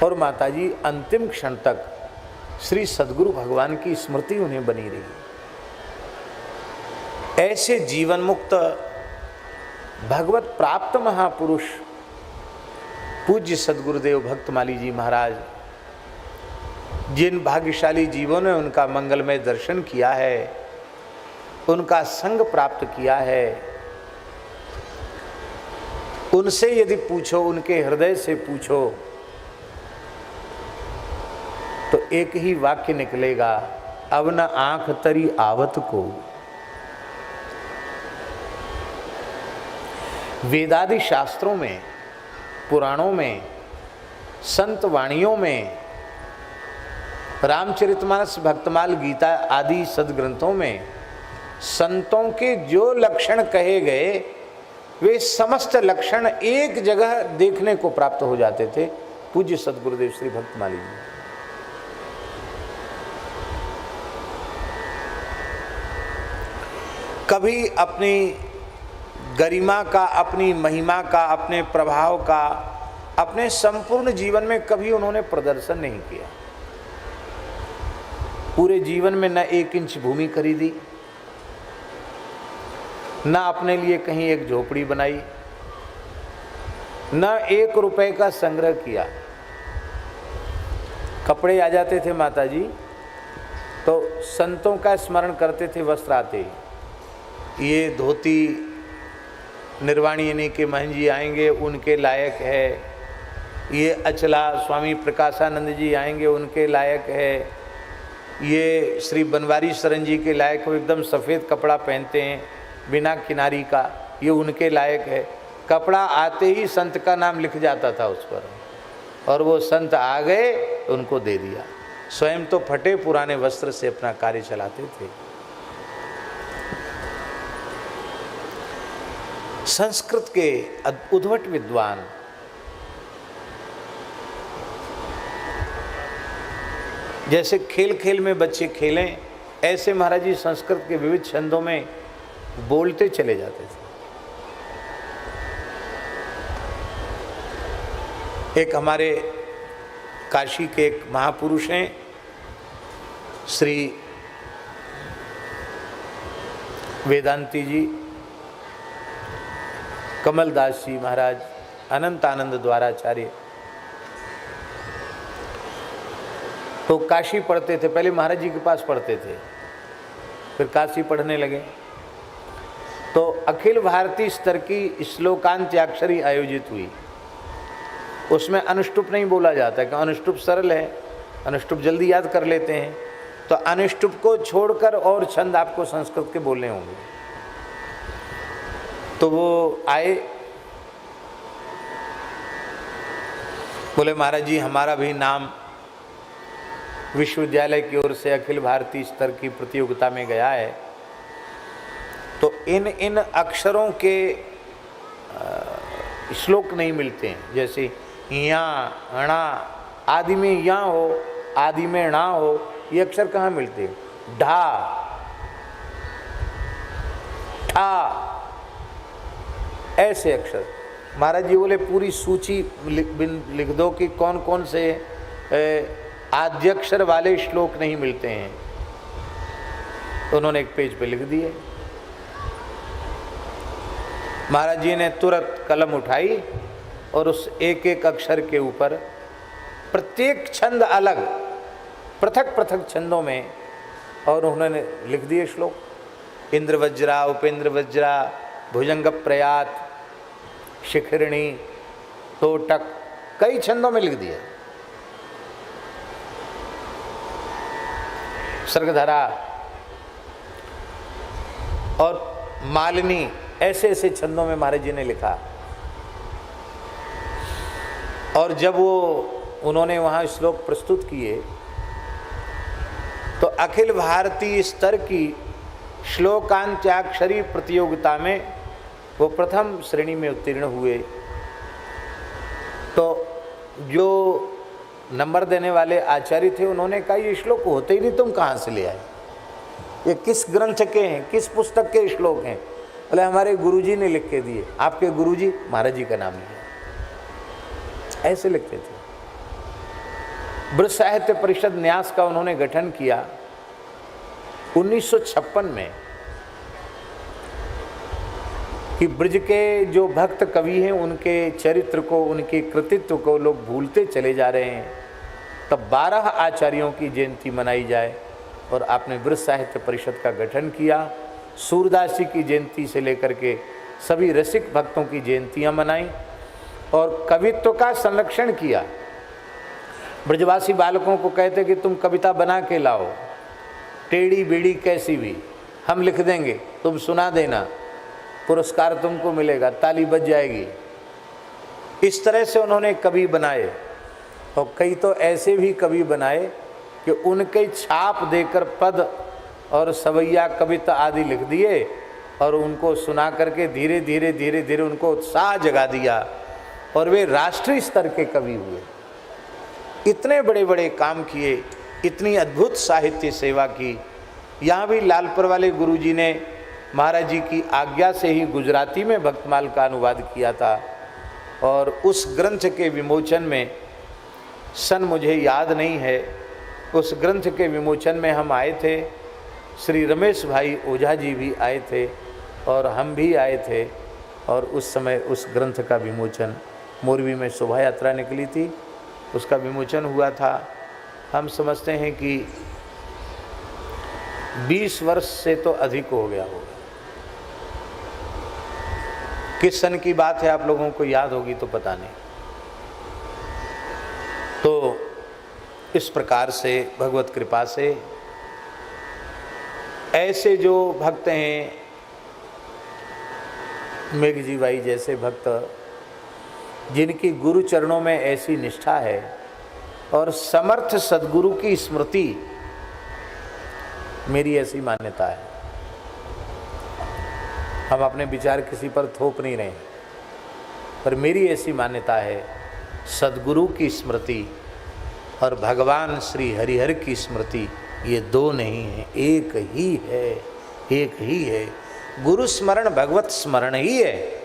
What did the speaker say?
और माताजी अंतिम क्षण तक श्री सद्गुरु भगवान की स्मृति उन्हें बनी रही। ऐसे जीवन मुक्त भगवत प्राप्त महापुरुष पूज्य सद्गुरुदेव भक्तमाली जी महाराज, जिन भाग्यशाली जीवों ने उनका मंगलमय दर्शन किया है, उनका संग प्राप्त किया है, उनसे यदि पूछो, उनके हृदय से पूछो, तो एक ही वाक्य निकलेगा, अब न आंख तरी आवत को। वेदादि शास्त्रों में, पुराणों में, संत वाणियों में, रामचरितमानस, भक्तमाल, गीता आदि सदग्रंथों में संतों के जो लक्षण कहे गए, वे समस्त लक्षण एक जगह देखने को प्राप्त हो जाते थे पूज्य सद्गुरुदेव श्री भक्तमाली जी। कभी अपनी गरिमा का, अपनी महिमा का, अपने प्रभाव का, अपने संपूर्ण जीवन में कभी उन्होंने प्रदर्शन नहीं किया। पूरे जीवन में न 1 इंच भूमि खरीदी, न अपने लिए कहीं एक झोपड़ी बनाई, न 1 रुपए का संग्रह किया। कपड़े आ जाते थे माताजी तो संतों का स्मरण करते थे, वस्त्र आते ही, ये धोती निर्वाणी यानी के महन जी आएंगे उनके लायक है, ये अचला स्वामी प्रकाशानंद जी आएंगे उनके लायक है, ये श्री बनवारी शरण जी के लायक हो, एकदम सफ़ेद कपड़ा पहनते हैं बिना किनारी का, ये उनके लायक है। कपड़ा आते ही संत का नाम लिख जाता था उस पर, और वो संत आ गए तो उनको दे दिया। स्वयं तो फटे पुराने वस्त्र से अपना कार्य चलाते थे। संस्कृत के उद्भट विद्वान जैसे खेल खेल में बच्चे खेलें, ऐसे महाराज जी संस्कृत के विविध छंदों में बोलते चले जाते थे। एक हमारे काशी के एक महापुरुष हैं श्री वेदांती जी, कमलदास जी महाराज, अनंत आनंद द्वाराचार्य, तो काशी पढ़ते थे। पहले महाराज जी के पास पढ़ते थे, फिर काशी पढ़ने लगे। तो अखिल भारतीय स्तर की श्लोकांत्याक्षरी आयोजित हुई। उसमें अनुष्टुप नहीं बोला जाता है, क्योंकि अनुष्टुप सरल है, अनुष्टुप जल्दी याद कर लेते हैं। तो अनुष्टुप को छोड़कर और छंद आपको संस्कृत के बोलने होंगे। तो वो आए, बोले महाराज जी हमारा भी नाम विश्वविद्यालय की ओर से अखिल भारतीय स्तर की प्रतियोगिता में गया है, तो इन अक्षरों के श्लोक नहीं मिलते हैं। जैसे यहाँ णा आदि में यहाँ हो, आदि में णा हो, ये अक्षर कहाँ मिलते हैं? ढा, ठा, ऐसे अक्षर। महाराज जी बोले पूरी सूची लिख दो कि कौन कौन से आद्यक्षर वाले श्लोक नहीं मिलते हैं। तो उन्होंने एक पेज पे लिख दिए। महाराज जी ने तुरंत कलम उठाई और उस एक एक अक्षर के ऊपर प्रत्येक छंद अलग, पृथक पृथक छंदों में, और उन्होंने लिख दिए श्लोक। इंद्र वज्रा, उपेंद्र वज्रा, भुजंग प्रयात, शिखरिणी, तोटक, कई छंदों में लिख दिया। सर्गधरा और मालिनी, ऐसे ऐसे छंदों में महाराज जी ने लिखा। और जब वो उन्होंने वहाँ श्लोक प्रस्तुत किए तो अखिल भारतीय स्तर की श्लोकांत्याक्षरी प्रतियोगिता में वो प्रथम श्रेणी में उत्तीर्ण हुए। तो जो नंबर देने वाले आचार्य थे उन्होंने कहा ये श्लोक होते ही नहीं, तुम कहाँ से ले आए, ये किस ग्रंथ के हैं, किस पुस्तक के श्लोक हैं? बोले हमारे गुरुजी ने लिख के दिए। आपके गुरुजी? महाराज जी का नाम लिया। ऐसे लिखते थे। ब्रज साहित्य परिषद न्यास का उन्होंने गठन किया 1956 में कि ब्रज के जो भक्त कवि हैं उनके चरित्र को, उनके कृतित्व को लोग भूलते चले जा रहे हैं, तब 12 आचार्यों की जयंती मनाई जाए। और आपने ब्रज साहित्य परिषद का गठन किया। सूरदास जी की जयंती से लेकर के सभी रसिक भक्तों की जयंतियाँ मनाई और कवित्व का संरक्षण किया। ब्रजवासी बालकों को कहते कि तुम कविता बना के लाओ, टेढ़ी बेड़ी कैसी भी, हम लिख देंगे, तुम सुना देना, पुरस्कार तुमको मिलेगा, ताली बज जाएगी। इस तरह से उन्होंने कवि बनाए। और कई तो ऐसे भी कवि बनाए कि उनके छाप देकर पद और सवैया कविता आदि लिख दिए और उनको सुना करके धीरे धीरे धीरे धीरे उनको उत्साह जगा दिया और वे राष्ट्रीय स्तर के कवि हुए। इतने बड़े बड़े काम किए, इतनी अद्भुत साहित्य सेवा की। यहाँ भी लालपुर वाले गुरुजी ने महाराज जी की आज्ञा से ही गुजराती में भक्तमाल का अनुवाद किया था। और उस ग्रंथ के विमोचन में सन मुझे याद नहीं है, उस ग्रंथ के विमोचन में हम आए थे, श्री रमेश भाई ओझा जी भी आए थे और हम भी आए थे। और उस समय उस ग्रंथ का विमोचन मोरबी में शोभा यात्रा निकली थी, उसका विमोचन हुआ था। हम समझते हैं कि 20 वर्ष से तो अधिक हो गया होगा। किस सन की बात है आप लोगों को याद होगी तो पता नहीं। तो इस प्रकार से भगवत कृपा से ऐसे जो भक्त हैं, मेघजी भाई जैसे भक्त, जिनकी गुरु चरणों में ऐसी निष्ठा है और समर्थ सद्गुरु की स्मृति, मेरी ऐसी मान्यता है। हम अपने विचार किसी पर थोप नहीं रहे, पर मेरी ऐसी मान्यता है, सद्गुरु की स्मृति और भगवान श्री हरिहर की स्मृति ये दो नहीं है, एक ही है, एक ही है। गुरु स्मरण भगवत स्मरण ही है।